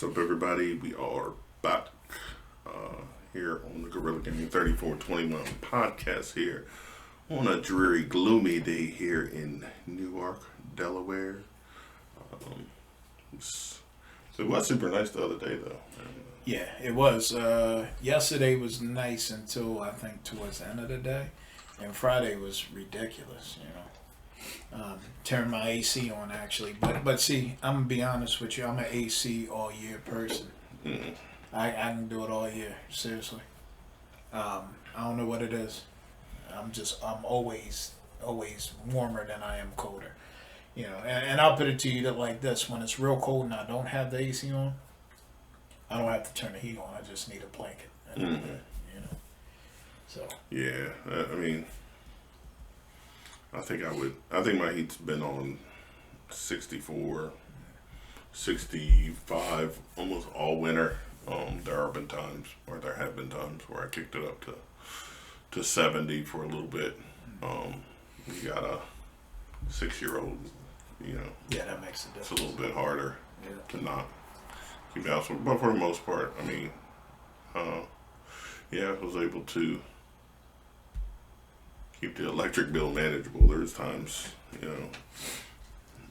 What's up, everybody? We are back here on the Gorilla Gaming 3421 podcast here on a dreary, gloomy day here in Newark, Delaware. It was super nice the other day, though. Yeah, it was. Yesterday was nice until I think towards the end of the day, and Friday was ridiculous. Turned my AC on actually, but see, I'm gonna be honest with you. I'm an AC all year person. Mm. I can do it all year. Seriously. I don't know what it is. I'm always warmer than I am colder. And I'll put it to you that like this: when it's real cold and I don't have the AC on, I don't have to turn the heat on. I just need a blanket. And I'm good, So. Yeah, I mean, I think my heat's been on 64, 65 almost all winter. There have been times where I kicked it up to 70 for a little bit. You got a 6-year-old, Yeah, that makes a it's difference. a little bit harder Yeah. to not keep out. But for the most part, I mean, I was able to keep the electric bill manageable. There's times,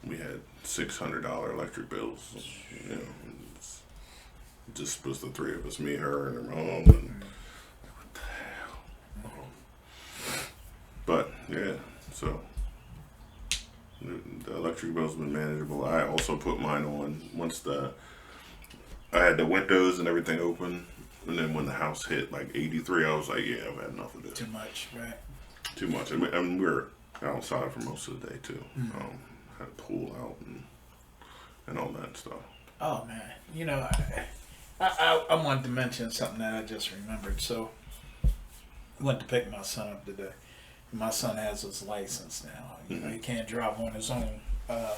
we had $600 electric bills. It's just was the three of us, me, her, and her mom. And what the hell? But yeah, so the electric bill's been manageable. I also put mine on once I had the windows and everything open, and then when the house hit like 83, I was like, yeah, I've had enough of this. Too much, right? Too much. I mean, we were outside for most of the day too. Had a pool out and all that stuff. Oh man, I wanted to mention something that I just remembered. So, I went to pick my son up today. My son has his license now. He can't drive on his own. I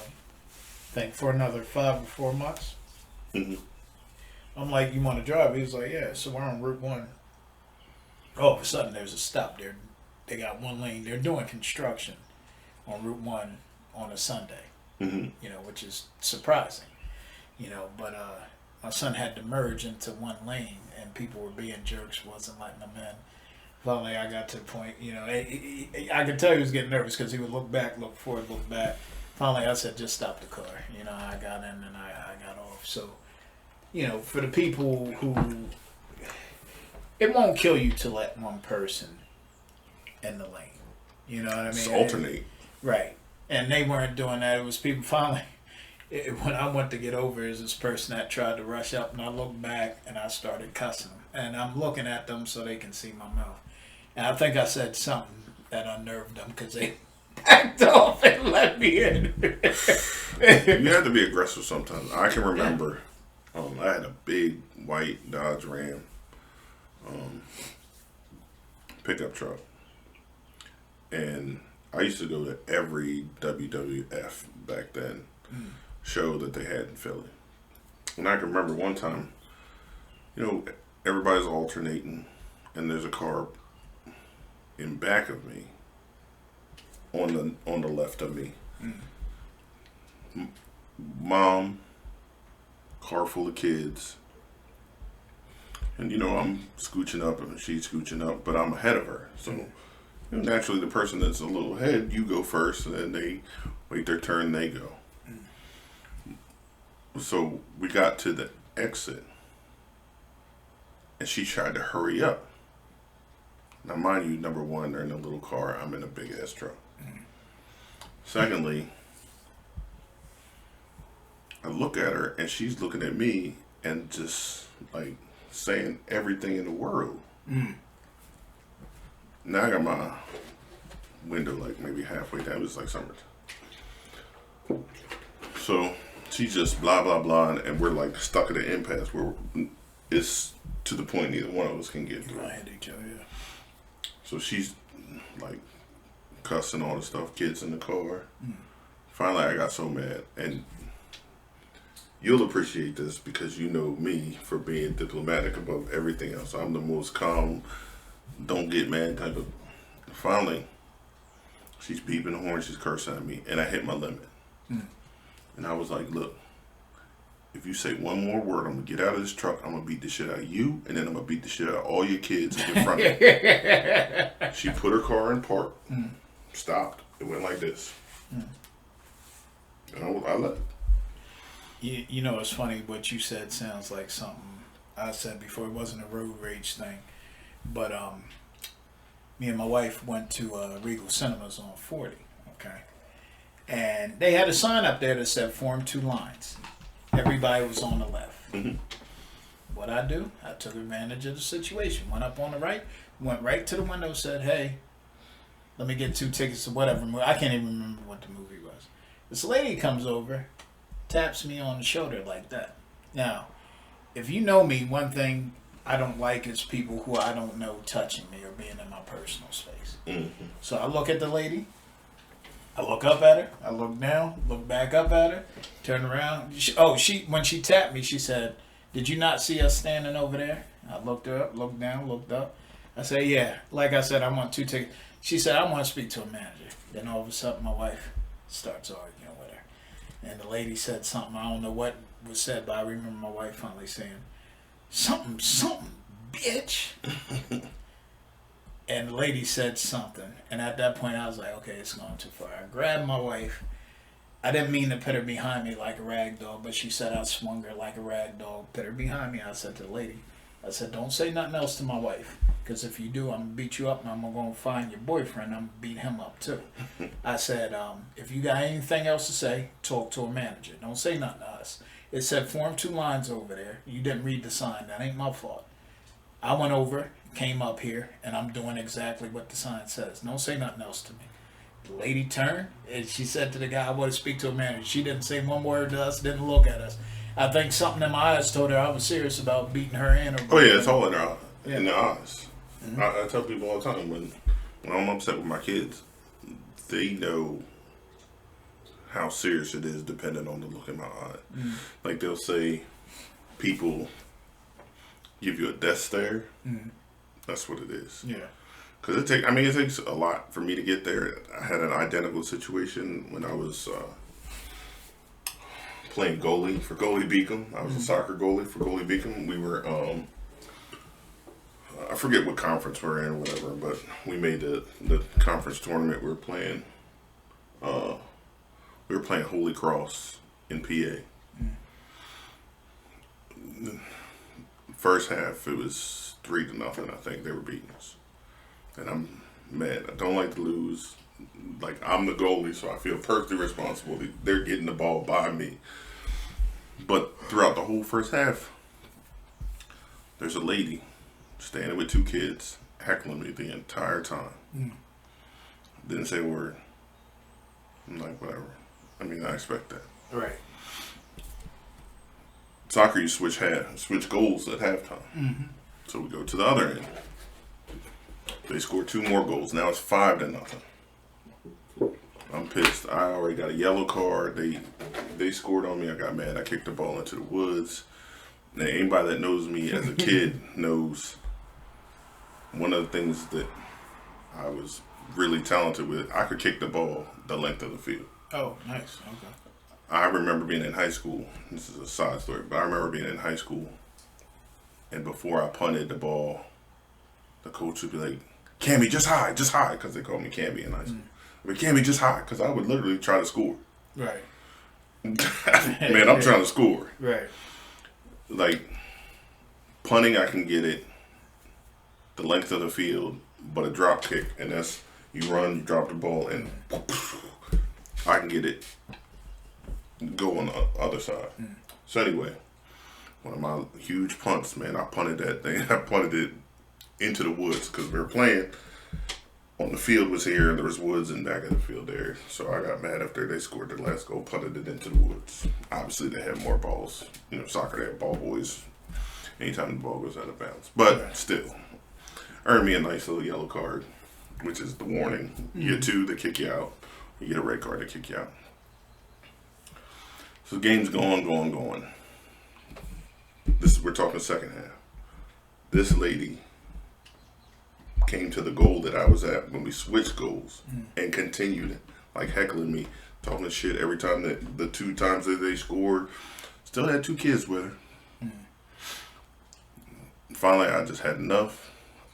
think for another 5 or 4 months. Mm-hmm. I'm like, you want to drive? He's like, yeah. So we're on Route 1. All of a sudden, there's a stop there. They got one lane. They're doing construction on Route 1 on a Sunday, which is surprising, but my son had to merge into one lane and people were being jerks, wasn't letting them in. Finally, I got to the point, I could tell he was getting nervous because he would look back, look forward, look back. Finally, I said, just stop the car. I got in and I got off. So, for the people who, it won't kill you to let one person in the lane. You know what I mean? Just alternate. Right. And they weren't doing that. It was people finally, when I went to get over, is this person that tried to rush up, and I looked back and I started cussing them. And I'm looking at them so they can see my mouth. And I think I said something that unnerved them because they backed off and let me in. You have to be aggressive sometimes. I can remember, I had a big white Dodge Ram pickup truck. And I used to go to every WWF back then show that they had in Philly. And I can remember one time, everybody's alternating and there's a car in back of me on the left of me. Mom, car full of kids. And I'm scooching up and she's scooching up, but I'm ahead of her. So naturally, the person that's a little ahead, you go first, and then they wait their turn, they go. So we got to the exit, and she tried to hurry up. Now, mind you, number one, they're in a little car. I'm in a big-ass truck. Secondly, I look at her, and she's looking at me and just, like, saying everything in the world. Now I got my window like maybe halfway down. It was like summertime. So she just blah, blah, blah. And we're like stuck at an impasse where it's to the point neither one of us can get through. I hate each other, yeah. So she's like cussing all the stuff, kids in the car. Finally, I got so mad. And you'll appreciate this because you know me for being diplomatic above everything else. I'm the most calm, don't get mad type of. Finally, she's beeping the horn, she's cursing at me, and I hit my limit. And I was like, look, if you say one more word, I'm gonna get out of this truck. I'm gonna beat the shit out of you, and then I'm gonna beat the shit out of all your kids in front of you. She put her car in park, stopped. It went like this, and I left. You know, it's funny. What you said sounds like something I said before. It wasn't a road rage thing, but me and my wife went to Regal Cinemas on 40. Okay, and they had a sign up there that said "Form 2 lines." Everybody was on the left. Mm-hmm. What I do? I took advantage of the situation. Went up on the right. Went right to the window. Said, "Hey, let me get 2 tickets to whatever movie." I can't even remember what the movie was. This lady comes over, taps me on the shoulder like that. Now, if you know me, one thing I don't like is people who I don't know touching me or being in my personal space. Mm-hmm. So I look at the lady. I look up at her. I look down. Look back up at her. Turn around. When she tapped me, she said, "Did you not see us standing over there?" I looked her up, looked down, looked up. I said, "Yeah." Like I said, I want 2 tickets. She said, "I want to speak to a manager." Then all of a sudden, my wife starts arguing with her. And the lady said something. I don't know what was said, but I remember my wife finally saying, something, bitch. And the lady said something. And at that point, I was like, okay, it's gone too far. I grabbed my wife. I didn't mean to put her behind me like a rag doll, but she said I swung her like a rag doll, put her behind me. I said to the lady, I said, "Don't say nothing else to my wife, because if you do, I'm going to beat you up, and I'm going to find your boyfriend. I'm going to beat him up, too." I said, if you got anything else to say, talk to a manager. Don't say nothing to us. It said Form 2 lines over there. You didn't read the sign. That ain't my fault. I went over, came up here, and I'm doing exactly what the sign says. Don't say nothing else to me. The lady turned, and she said to the guy, "I want to speak to a manager." She didn't say one word to us, didn't look at us. I think something in my eyes told her I was serious about beating her in. Oh yeah, it's all in her Yeah. in the eyes. Mm-hmm. I tell people all the time when I'm upset with my kids, they know how serious it is depending on the look in my eye. Mm. Like they'll say, people give you a death stare. Mm. That's what it is. Yeah. Because it takes a lot for me to get there. I had an identical situation when I was playing goalie for Goalie Beacom. I was a soccer goalie for Goalie Beacom. We were, I forget what conference we're in or whatever, but we made the conference tournament. We were playing Holy Cross in PA. First half, it was 3-0. I think they were beating us. And I'm mad. I don't like to lose. Like, I'm the goalie, so I feel perfectly responsible. They're getting the ball by me. But throughout the whole first half, there's a lady standing with 2 kids, heckling me the entire time. Didn't say a word. I'm like, whatever. I mean, I expect that. Right. Soccer, you switch goals at halftime. Mm-hmm. So we go to the other end. They score 2 more goals. Now it's 5-0. I'm pissed. I already got a yellow card. They scored on me. I got mad. I kicked the ball into the woods. Now, anybody that knows me as a kid knows one of the things that I was really talented with, I could kick the ball the length of the field. Oh, nice. Okay. I remember being in high school. This is a side story, but I remember being in high school, and before I punted the ball, the coach would be like, "Cammy, just hide," because they called me Cammy in high school. But Cammy, just hide, because I would literally try to score. Right. Man, I'm trying to score. Right. Like, punting, I can get it the length of the field, but a drop kick, and that's, you run, you drop the ball, and I can get it, go on the other side. So anyway, one of my huge punts, man, I punted that thing. I punted it into the woods, because we were playing on the field was here, and there was woods in back of the field there. So I got mad after they scored the last goal, punted it into the woods. Obviously, they had more balls. You know, soccer, they have ball boys anytime the ball goes out of bounds. But still, earned me a nice little yellow card, which is the warning. You get 2, they kick you out. You get a red card, they kick you out. So the game's going. We're talking second half. This lady came to the goal that I was at when we switched goals and continued it, like heckling me, talking shit every time that the 2 times that they scored, Still had 2 kids with her. Finally, I just had enough.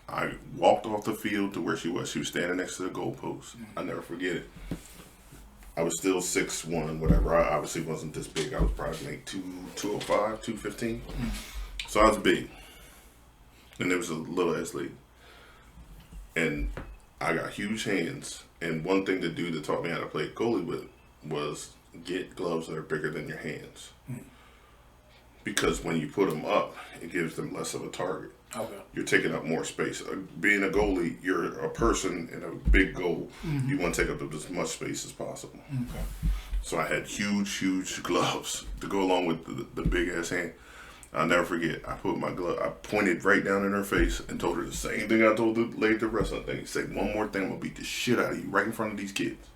I walked off the field to where she was. She was standing next to the goalpost. I never forget it. I was still 6'1", whatever. I obviously wasn't this big. I was probably like 205, 215. So I was big. And it was a little ass lady. And I got huge hands. And one thing the dude that taught me how to play goalie with was get gloves that are bigger than your hands. Because when you put them up, it gives them less of a target. Okay. You're taking up more space. Being a goalie, you're a person in a big goal. You want to take up as much space as possible. Okay. So I had huge gloves to go along with the big ass hand. I'll never forget. I put my glove. I pointed right down in her face and told her the same thing I told the lady at the wrestling thing. Say one more thing, I'm gonna beat the shit out of you right in front of these kids.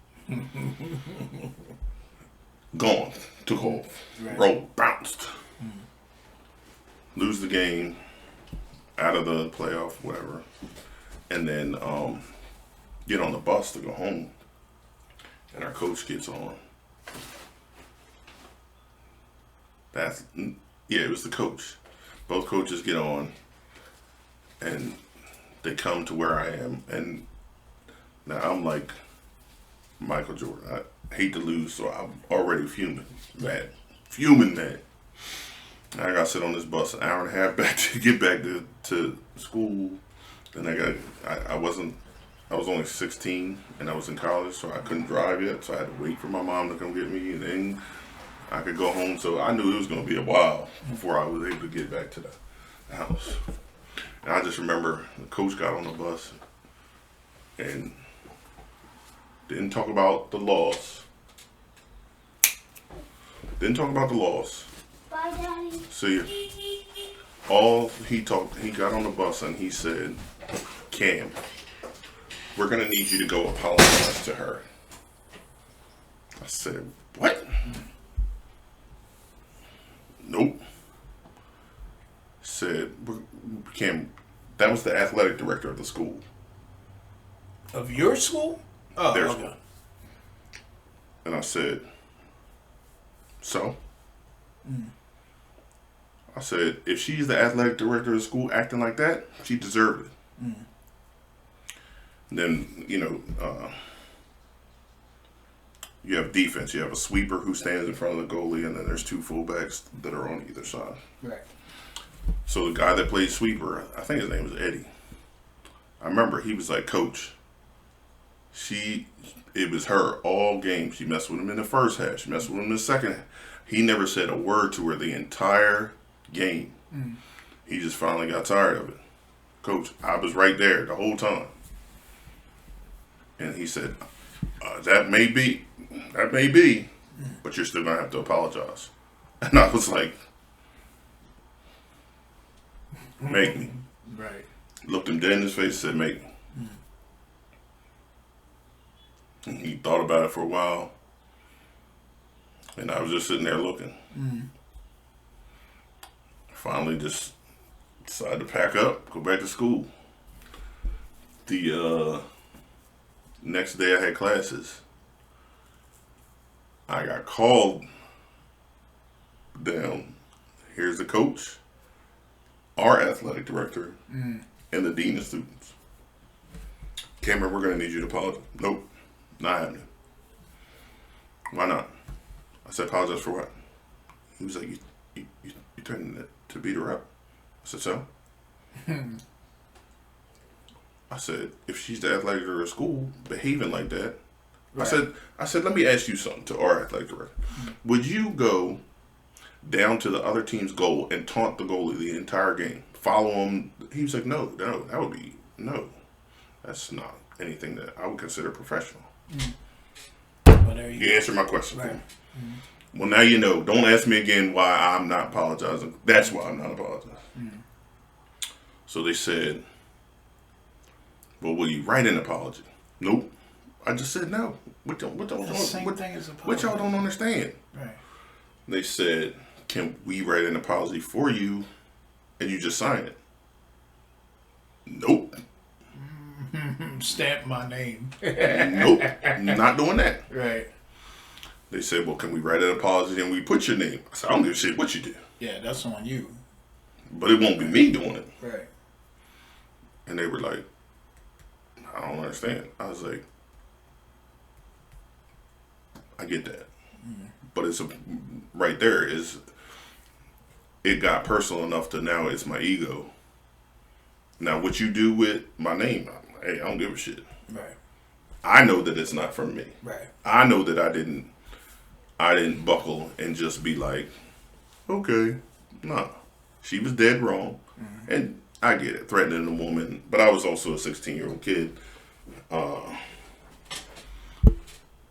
Gone. Took off. Right. Rolled. Bounced. Lose the game. Out of the playoff, whatever. And then get on the bus to go home. And our coach gets on. It was the coach. Both coaches get on. And they come to where I am. And now I'm like Michael Jordan. I hate to lose, so I'm already fuming mad. I got to sit on this bus an hour and a half back to get back to school. And I was only 16 and I was in college, so I couldn't drive yet. So I had to wait for my mom to come get me, and then I could go home. So I knew it was going to be a while before I was able to get back to the house. And I just remember the coach got on the bus and didn't talk about the loss. Bye, Daddy. See ya. He got on the bus and he said, Cam, we're gonna need you to go apologize to her. I said, what? Nope. Said, Cam, that was the athletic director of the school. Of your school? Oh, Their okay. school. And I said, so? I said, if she's the athletic director of the school acting like that, she deserved it. And then, you have defense. You have a sweeper who stands in front of the goalie, and then there's 2 fullbacks that are on either side. Right. So the guy that played sweeper, I think his name was Eddie. I remember he was like, Coach, it was her all game. She messed with him in the first half. She messed with him in the second half. He never said a word to her the entire game. He just finally got tired of it. Coach, I was right there the whole time. And he said, that may be, but you're still going to have to apologize. And I was like, make me. Right. Looked him dead in his face and said, make me. And he thought about it for a while. And I was just sitting there looking. Finally just decided to pack up, go back to school. The next day I had classes. I got called down. Here's the coach, our athletic director, and the dean of students. Cameron, we're going to need you to apologize. Nope, not happening. Why not? I said, apologize for what? He was like, you threatened to beat her up. I said, so? I said, if she's the athletic director of school behaving like that, right. I said, let me ask you something to our athletic director. Would you go down to the other team's goal and taunt the goalie the entire game? Follow him? He was like, no, that would be, no. That's not anything that I would consider professional. You answered my question. Right. Well, now you know. Don't ask me again why I'm not apologizing. That's why I'm not apologizing. So they said, well, will you write an apology? Nope. I just said no. What y'all don't understand? Right. They said, can we write an apology for you and you just sign it? Nope. Stamp my name. Nope. Not doing that. Right. They said, well, can we write an apology and we put your name? I said, I don't give a shit what you do. Yeah, that's on you. But it won't be me doing it. Right. And they were like, I don't understand. I was like, I get that. But it's right there is, it got personal enough to now it's my ego. Now, what you do with my name, hey, I don't give a shit. Right. I know that it's not from me. Right. I know that I didn't buckle and just be like, okay, nah. She was dead wrong. And I get it, threatening a woman. But I was also a 16-year-old kid.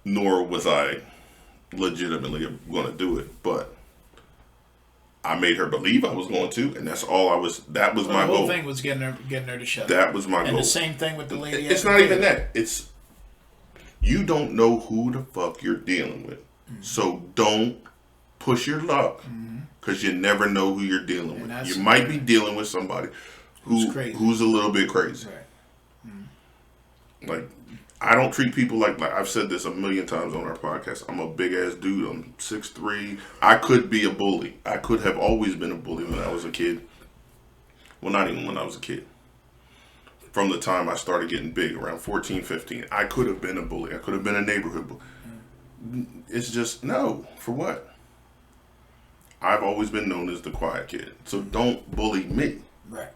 Nor was I legitimately going to do it. But I made her believe I was going to. And that's all I was, that was my goal. The whole thing was getting her to shut up. That was my goal. And the same thing with the lady. It's not even that. It's, you don't know who the fuck you're dealing with. So don't push your luck. Because you never know who you're dealing with. You might be dealing with somebody who's a little bit crazy. Right. Like, I don't treat people like I've said this a million times on our podcast. I'm a big ass dude. I'm 6'3". I could be a bully. I could have always been a bully when I was a kid. Well, not even when I was a kid. From the time I started getting big, around 14, 15, I could have been a bully. I could have been a neighborhood bully. It's just, no. For what? I've always been known as the quiet kid. So don't bully me. Right.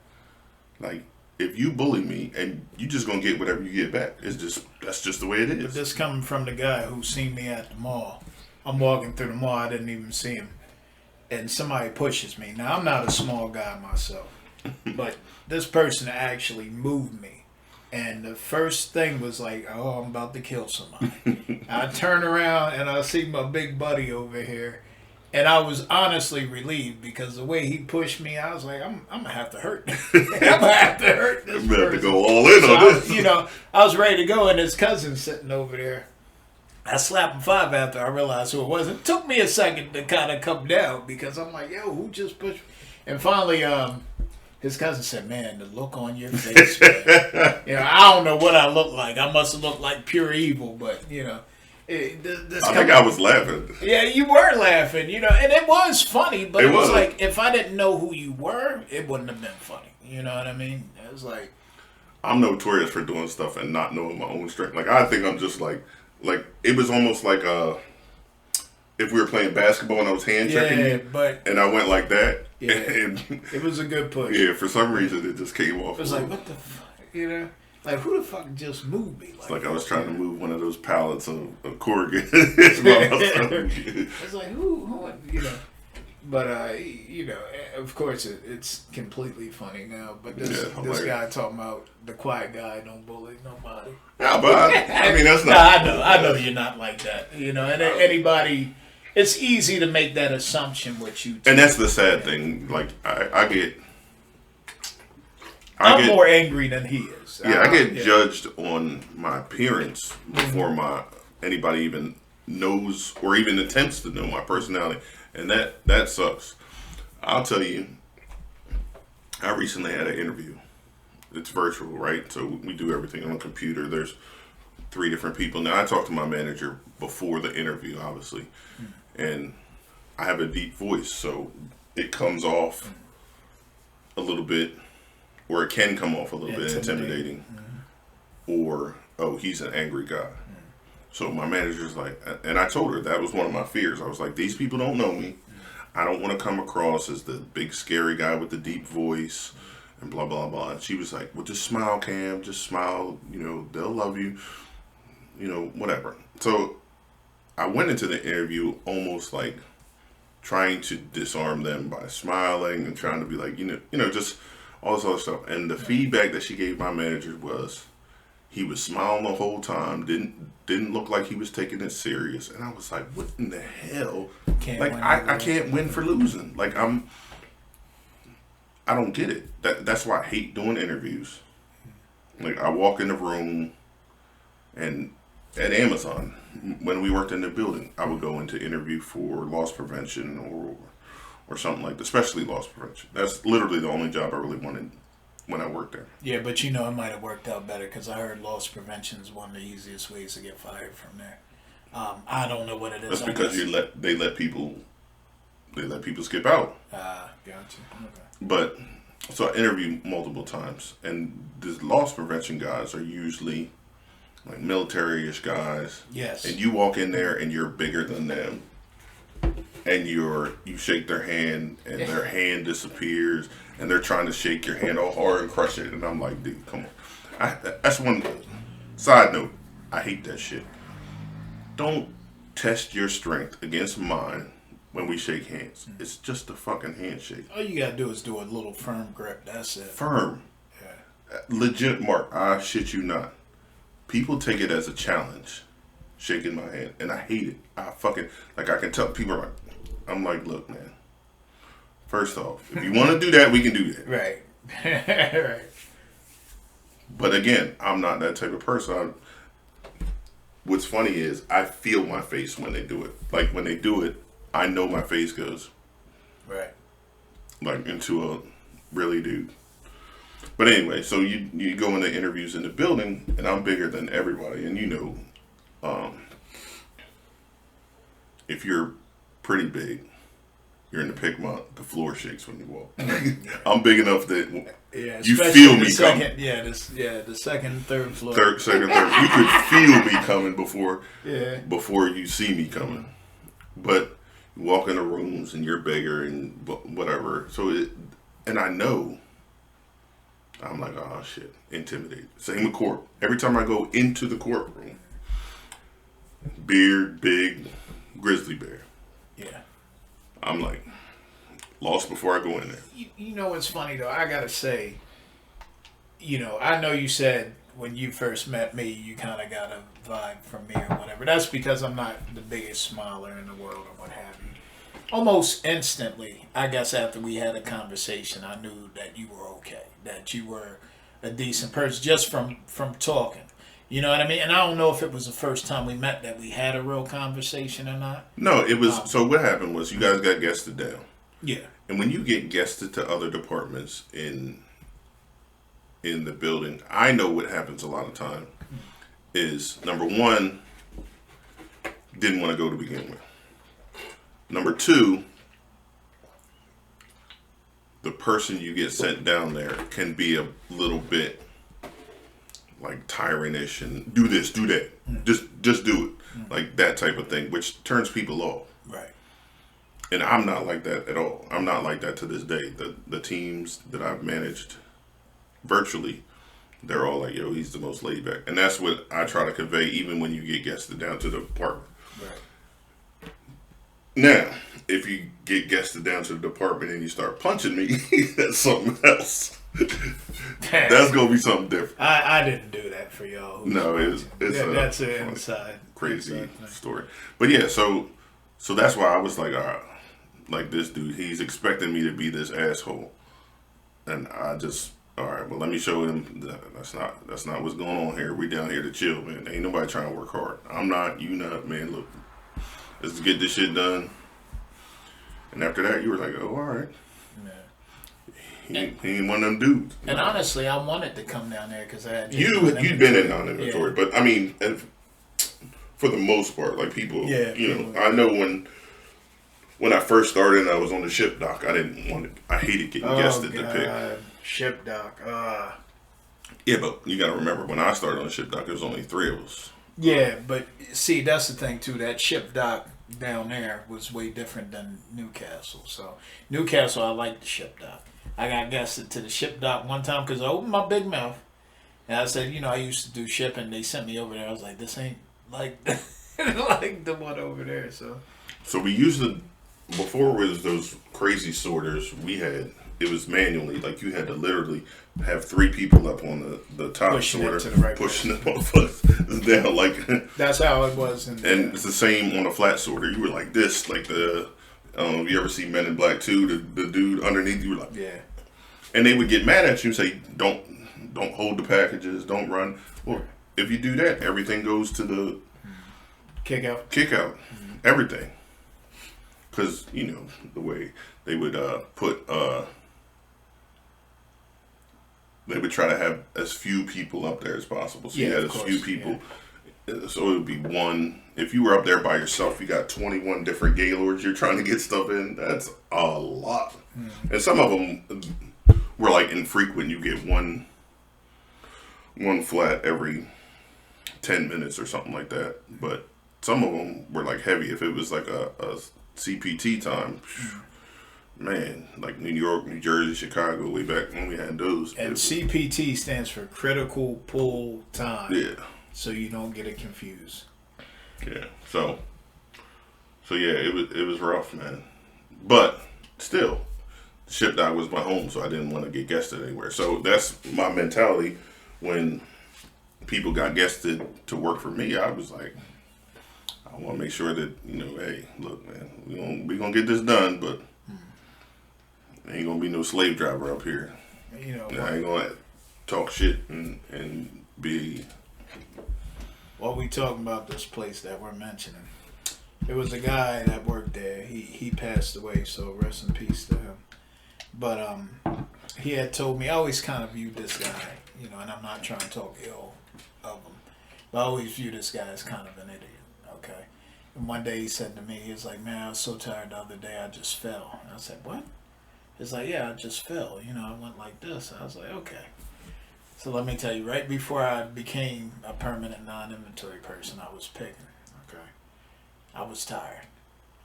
Like, if you bully me and you just gonna get whatever you get back, that's just the way it is. But this coming from the guy who seen me at the mall. I'm walking through the mall, I didn't even see him. And somebody pushes me. Now, I'm not a small guy myself. But this person actually moved me. And the first thing was like, oh, I'm about to kill somebody. I turn around and I see my big buddy over here. And I was honestly relieved because the way he pushed me, I was like, I'm gonna have to hurt. I'm gonna have to hurt this person. Have to go all in on this. I was ready to go, and his cousin's sitting over there. I slapped him 5 after I realized who it was. It took me a second to kind of come down because I'm like, yo, who just pushed me? And finally, his cousin said, man, the look on your face, man. I don't know what I look like. I must have looked like pure evil, but, I think I was laughing. Yeah, you were laughing, and it was funny, but it was like, if I didn't know who you were, it wouldn't have been funny. You know what I mean? It was like... I'm notorious for doing stuff and not knowing my own strength. Like, I think I'm just like, it was almost like, if we were playing basketball and I was hand checking you, and I went like that. Yeah, and it was a good push. Yeah, for some reason, it just came off. It was like, what the fuck, Like, who the fuck just moved me? It's like I was trying to move one of those pallets of corrugated. It's like, who, But, of course, it's completely funny now. But this guy talking about the quiet guy don't bully nobody. Yeah, but I mean, that's not... I know you're not like that. And anybody... It's easy to make that assumption with you, too. And that's the sad thing. Like, I'm more angry than he is. Yeah, I get judged on my appearance before anybody even knows or even attempts to know my personality, and that sucks. I'll tell you, I recently had an interview. It's virtual, right? So we do everything on a computer. There's 3 different people. Now, I talked to my manager before the interview, obviously, and I have a deep voice, so it comes off a little bit. Or it can come off a little bit intimidating. Or, oh, he's an angry guy. So my manager's like, and I told her that was one of my fears. I was like, these people don't know me. I don't want to come across as the big scary guy with the deep voice and blah, blah, blah. And she was like, well, just smile, Cam. Just smile. They'll love you. Whatever. So I went into the interview almost like trying to disarm them by smiling and trying to be like, just... all this other stuff. And the feedback that she gave my manager was he was smiling the whole time, didn't look like he was taking it serious. And I was like, what in the hell? I can't win for losing. Like, I don't get it. That's why I hate doing interviews. Like, I walk in the room, and at Amazon, when we worked in the building, I would go into interview for loss prevention or something like that, especially loss prevention. That's literally the only job I really wanted when I worked there. Yeah, but it might have worked out better because I heard loss prevention is one of the easiest ways to get fired from there. I don't know what it is. That's because they let people skip out. Gotcha. Okay. But so I interviewed multiple times, and these loss prevention guys are usually like military-ish guys. Yes. And you walk in there and you're bigger than them, and you shake their hand and their hand disappears, and they're trying to shake your hand all hard and crush it, and I'm like, dude, come on. That's one side note. I hate that shit. Don't test your strength against mine when we shake hands. It's just a fucking handshake. All you gotta do is do a little firm grip. That's it. Firm. Yeah. Legit, Mark. I shit you not. People take it as a challenge, shaking my hand, and I hate it. I can tell people I'm like, look, man. First off, if you want to do that, we can do that. Right. Right. But again, I'm not that type of person. What's funny is I feel my face when they do it. Like when they do it, I know my face goes. Right. Like into a really dude. But anyway, so you go into interviews in the building, and I'm bigger than everybody, and if you're pretty big, you're in the pick month, the floor shakes when you walk. I'm big enough that you feel me coming. The second, third floor. Second, third. You could feel me coming before you see me coming. But you walk into rooms and you're bigger and whatever. And I know. I'm like, oh shit, intimidated. Same with court. Every time I go into the courtroom, beard, big, grizzly bear. Yeah. I'm like, lost before I go in there. You know what's funny though? I gotta say, I know you said when you first met me, you kind of got a vibe from me or whatever. That's because I'm not the biggest smiler in the world or what have you. Almost instantly, I guess after we had a conversation, I knew that you were okay, that you were a decent person just from talking. You know what I mean? And I don't know if it was the first time we met that we had a real conversation or not. No, it was. So what happened was you guys got guested down. Yeah. And when you get guested to other departments in the building, I know what happens a lot of time is, number one, didn't want to go to begin with. Number two, the person you get sent down there can be a little bit like tyrannish and do this, do that, just do it, like that type of thing, which turns people off. Right. And I'm not like that at all. I'm not like that to this day. The teams that I've managed virtually, they're all like, yo, he's the most laid back. And that's what I try to convey even when you get guested down to the department. Right. Now, if you get guested down to the department and you start punching me, that's something else. That's gonna be something different. I didn't do that for y'all. No, that's an inside crazy story. But yeah, so that's why I was like, all right, like this dude, he's expecting me to be this asshole, and I just, all right, well, let me show him that's not what's going on here. We down here to chill, man. Ain't nobody trying to work hard. I'm not, you not, man. Look, let's get this shit done. And after that, you were like, oh, all right. He ain't one of them dudes. And honestly, I wanted to come down there because I had you'd been in non-inventory, but I mean, for the most part, like people, I know when I first started and I was on the ship dock, I hated getting guested to pick. Ship dock. Yeah, but you got to remember, when I started on the ship dock, there was only 3 of us. Yeah, but see, that's the thing too. That ship dock down there was way different than Newcastle. So Newcastle, I liked the ship dock. I got guested to the ship dock one time because I opened my big mouth and I said, I used to do shipping. They sent me over there. I was like, this ain't like like the one over there. So we used to, before it was those crazy sorters, it was manually, like you had to literally have 3 people up on the top pushing sorter, to the right pushing the motherfuckers down. Like that's how it was. And it's the same on a flat sorter. You were like this, like the. You ever see Men in Black 2? The dude underneath you were like, yeah. And they would get mad at you and say, don't hold the packages, don't run. Well, if you do that, everything goes to the kick out, everything. Because the way they would they would try to have as few people up there as possible. So you had as few people. So it would be one. If you were up there by yourself, you got 21 different Gaylords you're trying to get stuff in. That's a lot. And some of them were like infrequent. You get one flat every 10 minutes or something like that. But some of them were like heavy. If it was like a CPT time, man, like New York, New Jersey, Chicago, way back when we had those. And CPT stands for critical pull time. Yeah. So you don't get it confused. Yeah. So yeah, it was rough, man. But still, Ship Dock was my home, so I didn't want to get guested anywhere. So that's my mentality when people got guested to work for me. I was like, I want to make sure that, hey, look, man, we gonna get this done, but ain't gonna be no slave driver up here. I ain't gonna talk shit and be. While we talking about this place that we're mentioning, there was a guy that worked there. He passed away, so rest in peace to him. But he had told me, I always kind of viewed this guy, and I'm not trying to talk ill of him, but I always view this guy as kind of an idiot. Okay. And one day he said to me, he was like, "Man, I was so tired the other day, I just fell." And I said, "What?" He's like, "Yeah, I just fell. I went like this." I was like, "Okay." So let me tell you, right before I became a permanent non-inventory person, I was picking. Okay. I was tired.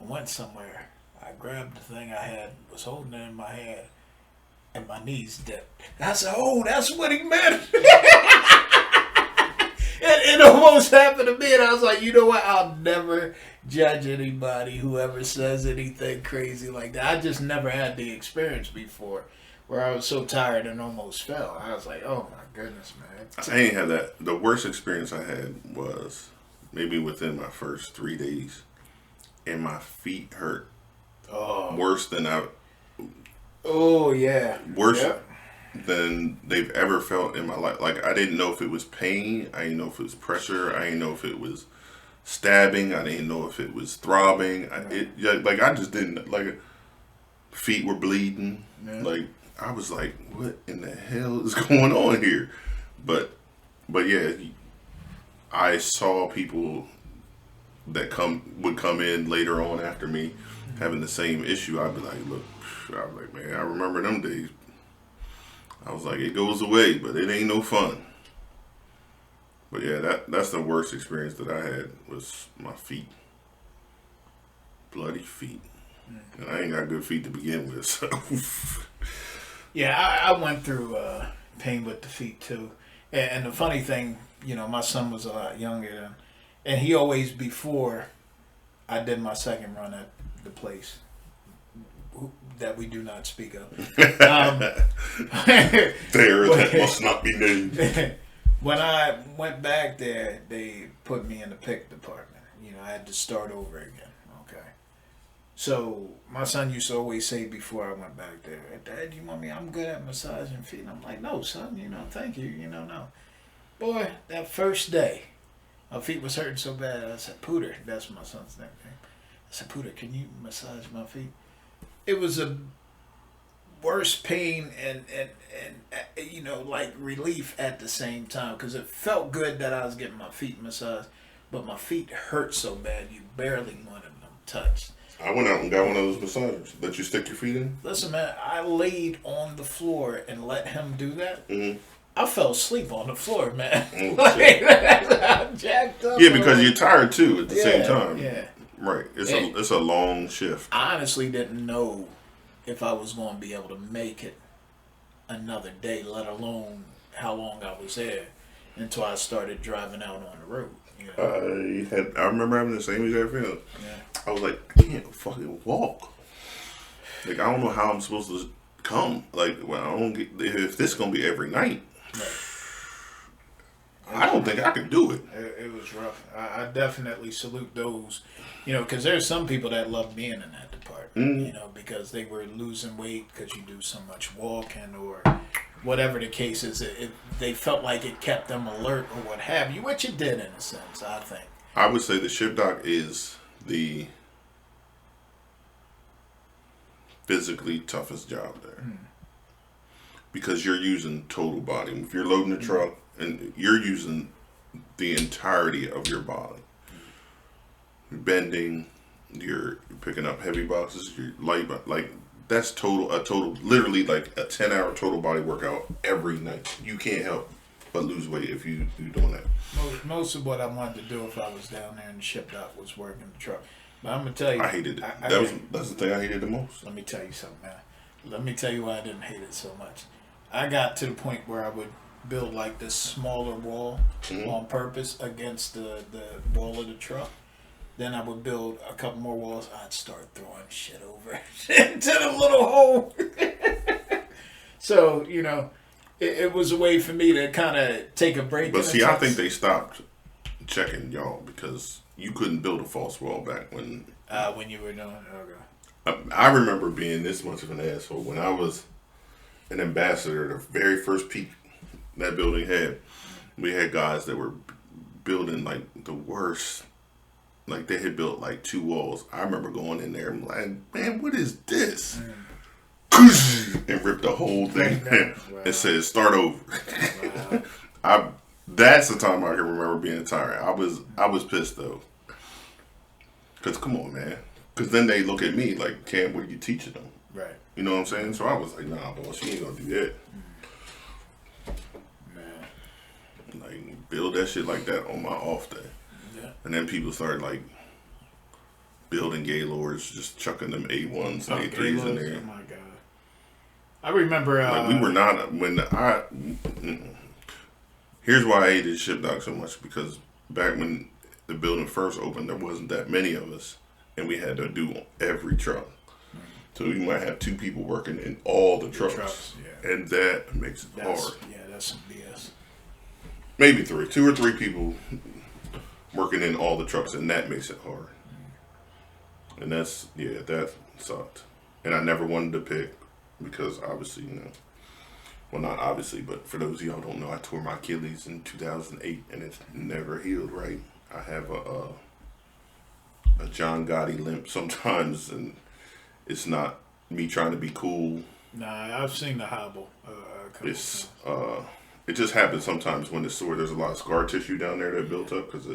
I went somewhere. I grabbed the thing I had, was holding it in my hand, and my knees dipped. I said, "Oh, that's what he meant." It almost happened to me, and I was like, you know what? I'll never judge anybody who ever says anything crazy like that. I just never had the experience before where I was so tired and almost fell. I was like, oh my goodness, man. I ain't had that. The worst experience I had was maybe within my first 3 days, and my feet hurt worse than Oh yeah. Worse Yep. than they've ever felt in my life. Like, I didn't know if it was pain. I didn't know if it was pressure. I didn't know if it was stabbing. I didn't know if it was throbbing. I just didn't, like, feet were bleeding. Yeah. Like, I was like, what in the hell is going on here? But yeah, I saw people that would come in later on after me having the same issue. I'd be like, look, I was like, man, I remember them days. I was like, it goes away, but it ain't no fun. But yeah, that's the worst experience that I had was my feet. Bloody feet. And I ain't got good feet to begin with, so. Yeah, I went through pain with the feet too. And the funny thing, my son was a lot younger than, and he always, before I did my second run at the place that we do not speak of. That must not be named. When I went back there, they put me in the pick department. I had to start over again. Okay. So my son used to always say before I went back there, "Dad, you want me? I'm good at massaging feet." And I'm like, "No, son. Thank you. No." Boy, that first day, my feet was hurting so bad. I said, "Pooter," that's my son's nickname. I said, "Pooter, can you massage my feet?" It was a worse pain and like relief at the same time, because it felt good that I was getting my feet massaged, but my feet hurt so bad you barely wanted them touched. I went out and got one of those massagers. Let you stick your feet in? Listen, man, I laid on the floor and let him do that. Mm-hmm. I fell asleep on the floor, man. Oh, I'm jacked up. yeah, because you're tired too at the same time. Yeah. Right. It's a long shift. I honestly didn't know if I was going to be able to make it another day, let alone how long I was there, until I started driving out on the road. I remember having the same exact feeling. Yeah. I was like, I can't fucking walk. Like, I don't know how I'm supposed to come. Like, well, I don't get, if this is gonna be every night. Right. I don't think I can do it. It was rough. I definitely salute those, because there's some people that love being in that department, because they were losing weight because you do so much walking or whatever the case is. They felt like it kept them alert or what have you, which it did in a sense, I think. I would say the Ship Dock is the physically toughest job there. Because you're using total body. If you're loading a truck and you're using the entirety of your body. You're bending, you're picking up heavy boxes, you're light, like that's literally like a 10-hour total body workout every night. You can't help but lose weight if you're doing that. Most of what I wanted to do if I was down there in the ship dock was working the truck. But I'm gonna tell you, I hated it. That's the thing I hated the most. Let me tell you something, man. Let me tell you why I didn't hate it so much. I got to the point where I would build like this smaller wall on purpose against the wall of the truck. Then I would build a couple more walls. I'd start throwing shit over into the little hole. So, you know, it was a way for me to kind of take a break. But see, I think they stopped checking y'all because you couldn't build a false wall back when you were doing it. Okay. I remember being this much of an asshole when I was an ambassador. The very first peak that building had, we had guys that were building like the worst. Like they had built like 2 walls. I remember going in there and like, man, what is this? And ripped the whole thing. Wow. It says start over. Wow. That's the time I can remember being tired. I was pissed though. Cause come on, man. Cause then they look at me like, Cam, what are you teaching them? Right. You know what I'm saying? So I was like, nah, boy, she ain't gonna do that. Man. Like build that shit like that on my off day. Yeah. And then people started like building Gaylords, just chucking them A1s and A3s in there. Oh my god. I remember like we were not here's why I hated Ship Dock so much, because back when the building first opened there wasn't that many of us and we had to do every truck. So you might have 2 people working in all the trucks. Yeah. And that makes it hard. Yeah, that's some BS. Maybe 2 or 3 people working in all the trucks, and that makes it hard. And that sucked. And I never wanted to pick because obviously, you know, well, not obviously, but for those of y'all who don't know, I tore my Achilles in 2008 and it's never healed right. I have a John Gotti limp sometimes, and it's not me trying to be cool. Nah, I've seen the hobble. It just happens sometimes when it's sore. There's a lot of scar tissue down there that built up because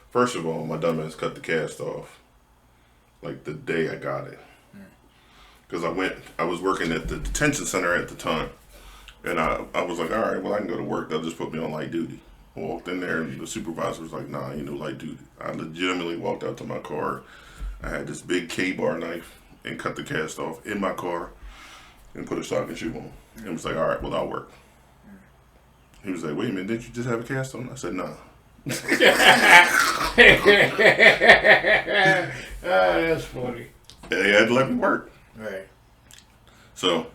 first of all, my dumbass cut the cast off like the day I got it. Because I was working at the detention center at the time, and I was like, all right, well, I can go to work. They'll just put me on light duty. I walked in there, and the supervisor was like, nah, you know, light duty. I legitimately walked out to my car. I had this big K-bar knife and cut the cast off in my car and put a stocking shoe on. And was like, all right, well, I'll work. He was like, wait a minute, didn't you just have a cast on? I said, nah. That's funny. They had to let me work. Right. So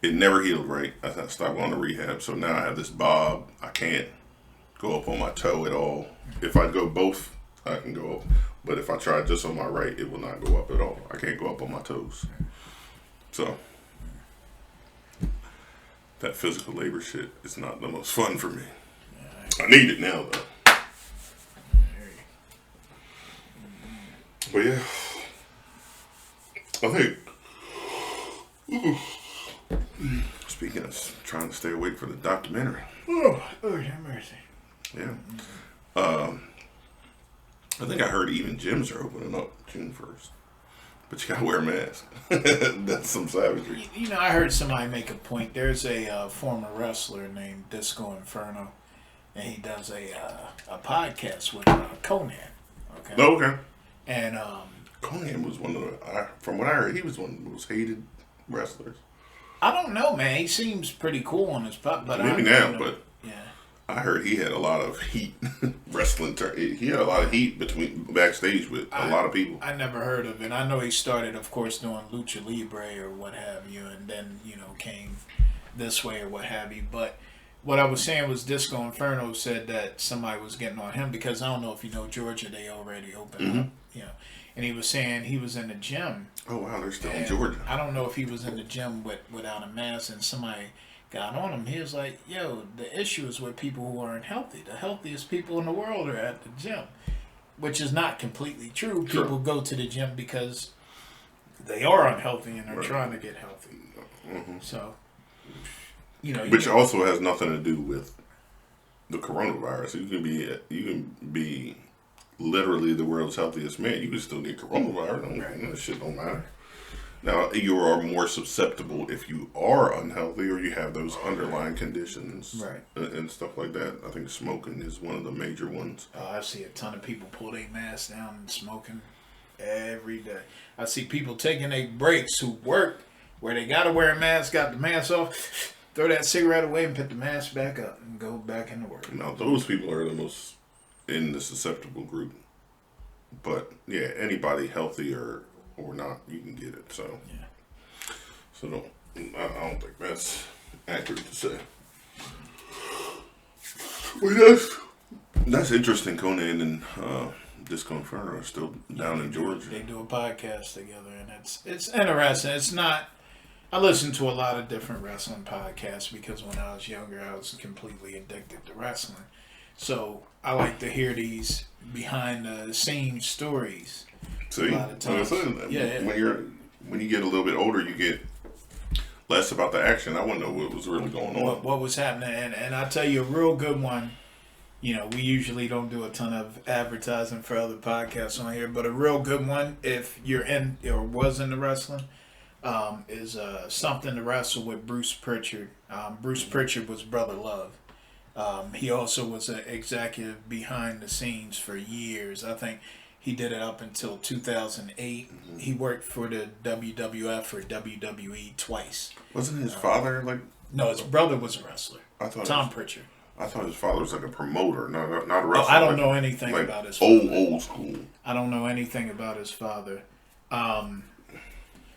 it never healed right. I stopped going to rehab. So now I have this bob. I can't go up on my toe at all. If I go both, I can go up. But if I try just on my right, it will not go up at all. I can't go up on my toes. So that physical labor shit is not the most fun for me. I need it now though. But yeah, I think, speaking of trying to stay awake for the documentary. Oh, have mercy. Yeah. I think I heard even gyms are opening up June 1st. But you gotta wear a mask. That's some savagery. You know, I heard somebody make a point. There's a former wrestler named Disco Inferno, and he does a podcast with Conan. Okay. Oh, okay. And Conan was one of from what I heard, he was one of the most hated wrestlers. I don't know, man. He seems pretty cool on his podcast, but maybe now, but yeah. I heard he had a lot of heat wrestling. He had a lot of heat backstage with a lot of people. I never heard of it. I know he started, of course, doing lucha libre or what have you, and then came this way or what have you. But what I was saying was Disco Inferno said that somebody was getting on him because I don't know if you know Georgia, they already opened up, and he was saying he was in the gym. Oh wow, they're still in Georgia. I don't know if he was in the gym without a mask, and somebody got on him. He was like, yo, the issue is with people who aren't healthy. The healthiest people in the world are at the gym, which is not completely true. Sure. People go to the gym because they are unhealthy and are trying to get healthy. Mm-hmm. So, which also has nothing to do with the coronavirus. You can be literally the world's healthiest man. You can still get coronavirus. That shit don't matter. Now, you are more susceptible if you are unhealthy or you have those underlying conditions, Right. and stuff like that. I think smoking is one of the major ones. I see a ton of people pull their masks down and smoking every day. I see people taking their breaks who work where they got to wear a mask, got the mask off, throw that cigarette away and put the mask back up and go back into work. Now, those people are the most in the susceptible group. But, yeah, anybody healthy or not, you can get it. So, Yeah. So I don't think that's accurate to say. Well, that's interesting. Conan and Disco Inferno are still down in Georgia. They do a podcast together, and it's interesting. It's not. I listen to a lot of different wrestling podcasts because when I was younger, I was completely addicted to wrestling. So I like to hear these behind the scenes stories. See, A lot of times. Yeah. When you get a little bit older, you get less about the action. I want to know what was really going on. What was happening, and I tell you a real good one. You know, we usually don't do a ton of advertising for other podcasts on here, but a real good one, if you're in or was in the wrestling, is Something to Wrestle with Bruce Pritchard. Bruce Pritchard was Brother Love. He also was an executive behind the scenes for years. I think he did it up until 2008. Mm-hmm. He worked for the WWF or WWE twice. Wasn't his father like? No, his brother was a wrestler. I thought Tom Pritchard. I thought his father was like a promoter, not a wrestler. I don't know anything about his father. Old school. I don't know anything about his father.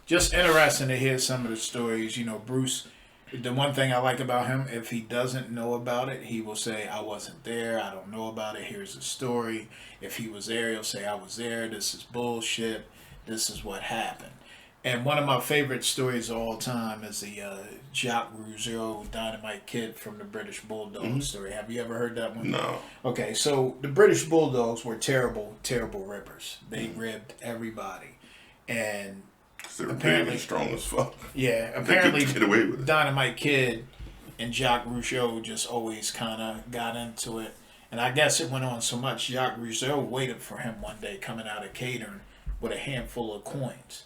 Just interesting to hear some of the stories. You know, Bruce, the one thing I like about him, if he doesn't know about it, he will say, I wasn't there, I don't know about it, here's the story. If he was there, he'll say, I was there, this is bullshit, this is what happened. And one of my favorite stories of all time is the Jacques Rougeau Dynamite Kid from the British Bulldogs story. Have you ever heard that one? No. Okay, so the British Bulldogs were terrible, terrible rippers. They ribbed everybody. And they're big and strong as fuck. Yeah, apparently get away with it. Dynamite Kid and Jacques Rougeau just always kind of got into it. And I guess it went on so much, Jacques Rougeau waited for him one day coming out of catering with a handful of coins.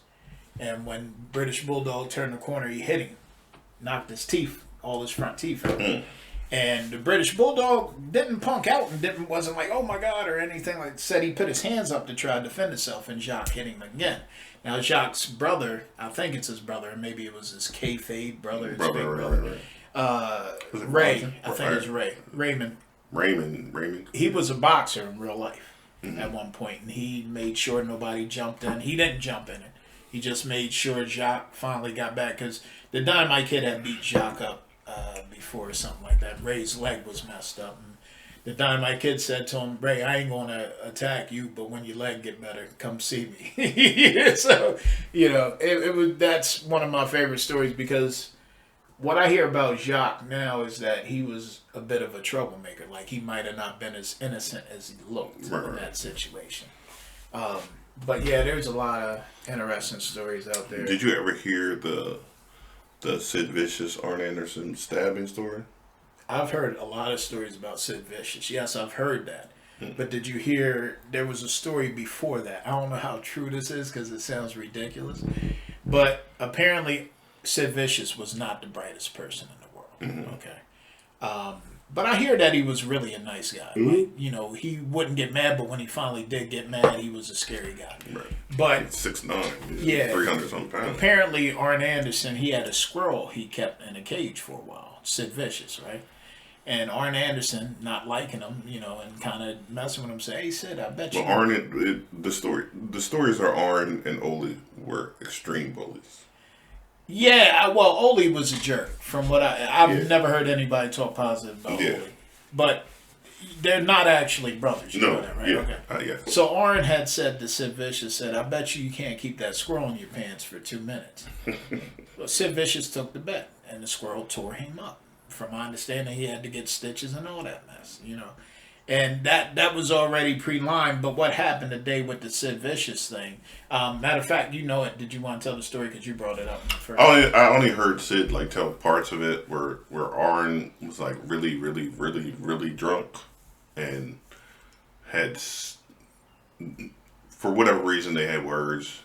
And when British Bulldog turned the corner, he hit him, knocked his teeth, all his front teeth out. And the British Bulldog didn't punk out and wasn't like, oh my God, or anything like that. Said he put his hands up to try to defend himself, and Jacques hit him again. Now, Jacques' brother, I think it's his brother, and maybe it was his kayfabe brother, his big brother. Ray, I think it's Ray. Raymond. He was a boxer in real life at one point, and he made sure nobody jumped in. He didn't jump in it. He just made sure Jacques finally got back, because the Dynamite Kid had beat Jacques up before or something like that. Ray's leg was messed up. And the Dynamite Kid said to him, Ray, I ain't going to attack you, but when your leg get better, come see me. So, you know, that's one of my favorite stories, because what I hear about Jacques now is that he was a bit of a troublemaker. Like, he might have not been as innocent as he looked in that situation. But yeah, there's a lot of interesting stories out there. Did you ever hear the Sid Vicious, Arn Anderson stabbing story? I've heard a lot of stories about Sid Vicious. Yes, I've heard that. But did you hear, there was a story before that. I don't know how true this is because it sounds ridiculous. But apparently Sid Vicious was not the brightest person in the world. Okay. But I hear that he was really a nice guy. Like, you know, he wouldn't get mad, but when he finally did get mad, he was a scary guy. Right. But 6'9", yeah, 300-something pounds. Apparently, Arn Anderson, he had a squirrel he kept in a cage for a while. Sid Vicious, right? And Arn Anderson, not liking him, you know, and kind of messing with him, say, "Hey, Sid, I bet you." Well, the stories are Arn and Ole were extreme bullies. Yeah, well, Ole was a jerk. From what I've never heard anybody talk positive about Ole, but they're not actually brothers. You know that, right? Okay. So Arn had said to Sid Vicious, "I bet you can't keep that squirrel in your pants for 2 minutes." Well, Sid Vicious took the bet, and the squirrel tore him up. From my understanding, he had to get stitches and all that mess, you know. And that was already pre-lined. But what happened today with the Sid Vicious thing? Matter of fact, you know it. Did you want to tell the story because you brought it up first? I only heard Sid like tell parts of it where Arn was like really, really, really, really drunk and had, for whatever reason, they had words.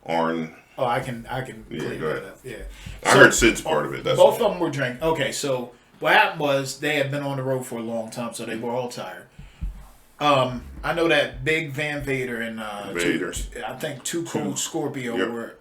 Arn. Oh, I can clear go that ahead. up. Yeah, I heard Sid's part of it. That's both of them were drinking. Okay, so what happened was they had been on the road for a long time, so they were all tired. I know that Big Van Vader and Vader. I think Too Cold Scorpio Yep. were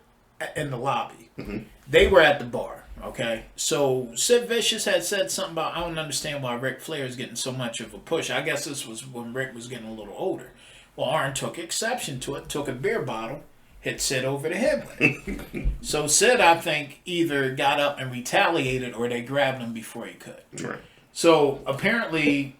in the lobby. Mm-hmm. They were at the bar. Okay, so Sid Vicious had said something about I don't understand why Ric Flair is getting so much of a push. I guess this was when Rick was getting a little older. Well, Arn took exception to it, took a beer bottle, hit Sid over the head with it. So Sid, I think, either got up and retaliated or they grabbed him before he could. right. So apparently,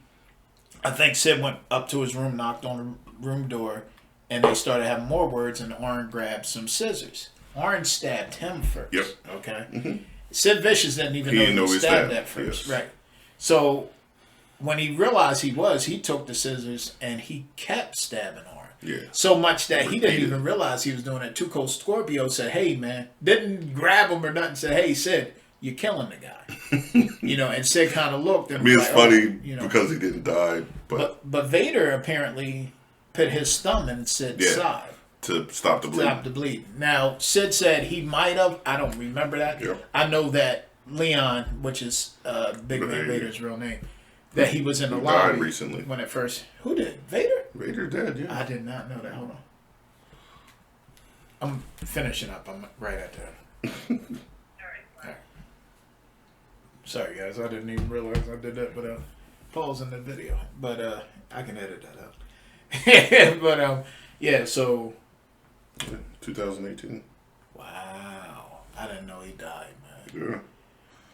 I think Sid went up to his room, knocked on the room door, and they started having more words, and Arn grabbed some scissors. Arn stabbed him first. Yep. Okay? Mm-hmm. Sid Vicious didn't even He know didn't he know he stabbed stabbed, that first. yes. Right. So when he realized he took the scissors and he kept stabbing Arn. Yeah. So much that he didn't Repeated. even realize he was doing it. Too Cold Scorpio said, "Hey, man," didn't grab him or nothing. Said, "Hey, Sid, you're killing the guy." And Sid kind of looked and I mean, was it's like, funny oh, because he didn't die, but But Vader apparently put his thumb in Sid's Yeah. side. to stop the bleeding. Stop the bleeding. Now, Sid said he might have. I don't remember that. Yep. I know that Leon, which is Big Man Vader. Vader's real name, that he was in the He lobby died recently. when it first. Who did? Vader? Vader dead, yeah. I did not know that. Hold on. I'm finishing up. I'm right at that. Alright. Sorry, guys. I didn't even realize I did that without pausing the video. But I can edit that out. But yeah. So 2018. wow, I didn't know he died, man. Yeah.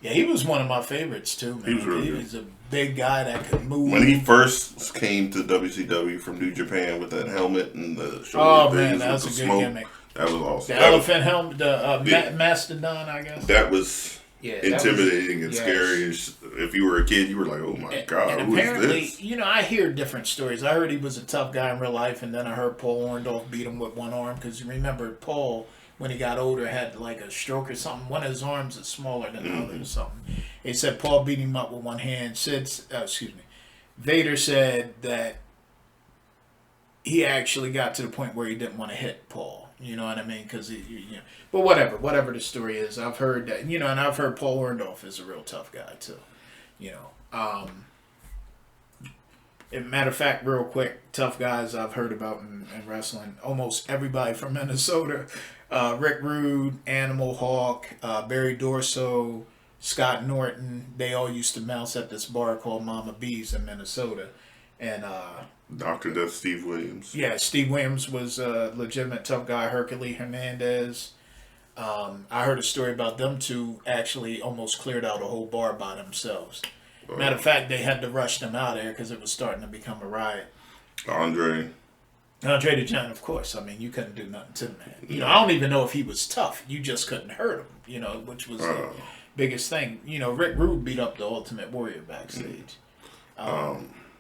Yeah, he was one of my favorites too, man. He was really He good. was a big guy that could move. When he first came to WCW from New Japan with that helmet and the shoulder Oh things man, with that was the a good smoke, gimmick. that was awesome. The That was- elephant helmet, the Yeah. mastodon, I guess. That was Yeah, that was- intimidating and yes. scary. If you were a kid, you were like, "Oh my god, And who is apparently, this?" I hear different stories. I heard he was a tough guy in real life, and then I heard Paul Orndorff beat him with one arm because you remember Paul, when he got older, had like a stroke or something. One of his arms is smaller than the other or something. They said Paul beat him up with one hand. Vader said that he actually got to the point where he didn't want to hit Paul. You know what I mean? Because but whatever the story is, I've heard that. And I've heard Paul Orndorff is a real tough guy too. Matter of fact, real quick, tough guys I've heard about in wrestling. Almost everybody from Minnesota. Rick Rude, Animal Hawk, Barry Dorso, Scott Norton. They all used to mouse at this bar called Mama B's in Minnesota. And Dr. Death Steve Williams. yeah, Steve Williams was a legitimate tough guy. Hercules Hernandez. I heard a story about them two actually almost cleared out a whole bar by themselves. Matter of fact, they had to rush them out of there because it was starting to become a riot. Andre Andre the Giant, of course. I mean, you couldn't do nothing to the man. I don't even know if he was tough. You just couldn't hurt him, which was the biggest thing. Rick Rude beat up the Ultimate Warrior backstage.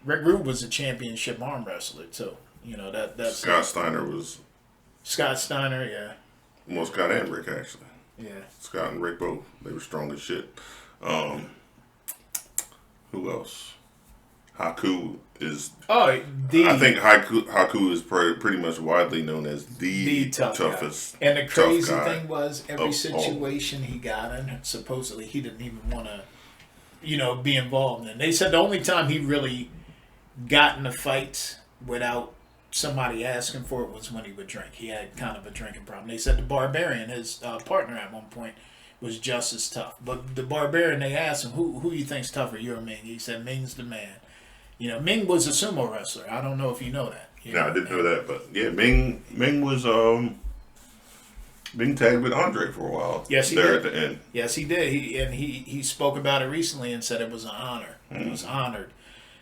Rick Rude was a championship arm wrestler, too. That's Scott Steiner was Scott Steiner, yeah. well, Scott and Rick actually. Yeah. Scott and Rick both. They were strong as shit. Who else? Haku is. Oh, I think Haku is pretty much widely known as the toughest. Guy. And the crazy tough guy thing was, every situation he got in, supposedly he didn't even want to, be involved in. They said the only time he really got in a fight without somebody asking for it was when he would drink. He had kind of a drinking problem. They said the Barbarian, his partner at one point, was just as tough. But the Barbarian, they asked him, who you think's tougher, you or Ming? He said, Ming's the man. Ming was a sumo wrestler. I don't know if you know that. I didn't know that, but yeah, Ming was Ming tagged with Andre for a while. Yes, he there did. at the end. Yes, he did. He spoke about it recently and said it was an honor. He was honored.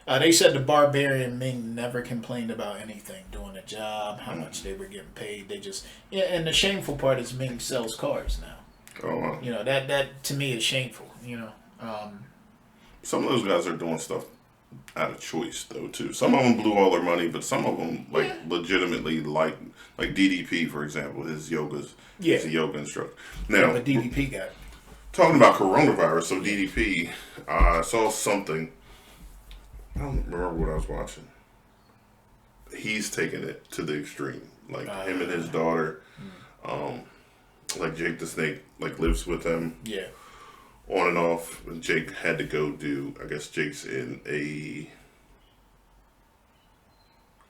They said the Barbarian Ming never complained about anything, doing a job, how much they were getting paid. They just and the shameful part is Ming sells cars now. Oh, wow. That to me is shameful. Some of those guys are doing stuff out of choice though too. Some of them blew all their money, but some of them like legitimately like DDP for example. He's a yoga instructor. Now, but DDP got talking about coronavirus, so DDP, I saw something. I don't remember what I was watching. He's taking it to the extreme. Like him and his daughter, like Jake the Snake, like lives with him. Yeah. On and off. And Jake had to go do. I guess Jake's in a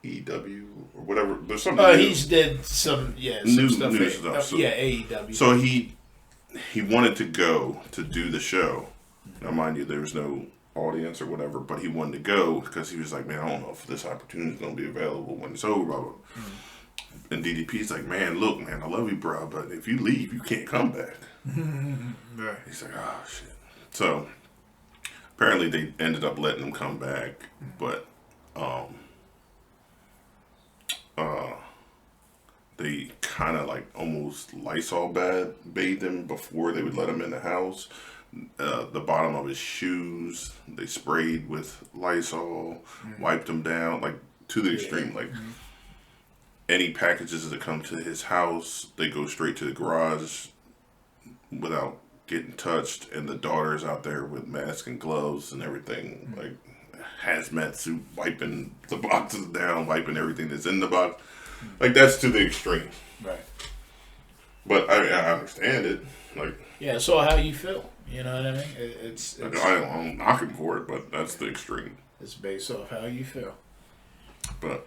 EW or whatever. There's something. He's did some some stuff. New stuff. So, AEW. So he wanted to go to do the show. Now, mind you, there was no audience or whatever, but he wanted to go because he was like, man, I don't know if this opportunity is going to be available when it's over. Blah, blah. And DDP's like, man, look, man, I love you, bro, but if you leave, you can't come back. Right. He's like, oh, shit. So apparently they ended up letting him come back, but they kind of like almost Lysol bathed him before they would let him in the house. The bottom of his shoes, they sprayed with Lysol, wiped him down, like to the extreme. Like any packages that come to his house, they go straight to the garage without getting touched. And the daughter's out there with masks and gloves and everything, like hazmat suit, wiping the boxes down, wiping everything that's in the box. Like that's to the extreme. Right. But I understand it. Like yeah. So how you feel? You know what I mean? It's I don't knock him for it, but that's the extreme. It's based off how you feel. But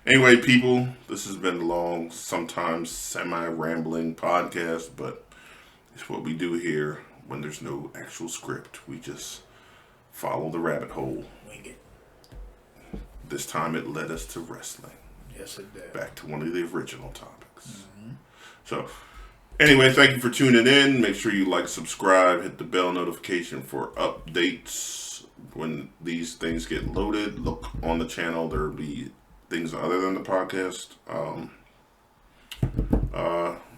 anyway, people, this has been a long, sometimes semi-rambling podcast, but it's what we do here when there's no actual script. We just follow the rabbit hole. Wing it. This time it led us to wrestling. Yes, it did. Back to one of the original topics. So, anyway, thank you for tuning in. Make sure you like, subscribe, hit the bell notification for updates. When these things get loaded, look on the channel. There'll be things other than the podcast.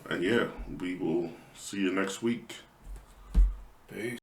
And yeah, we will see you next week. Peace.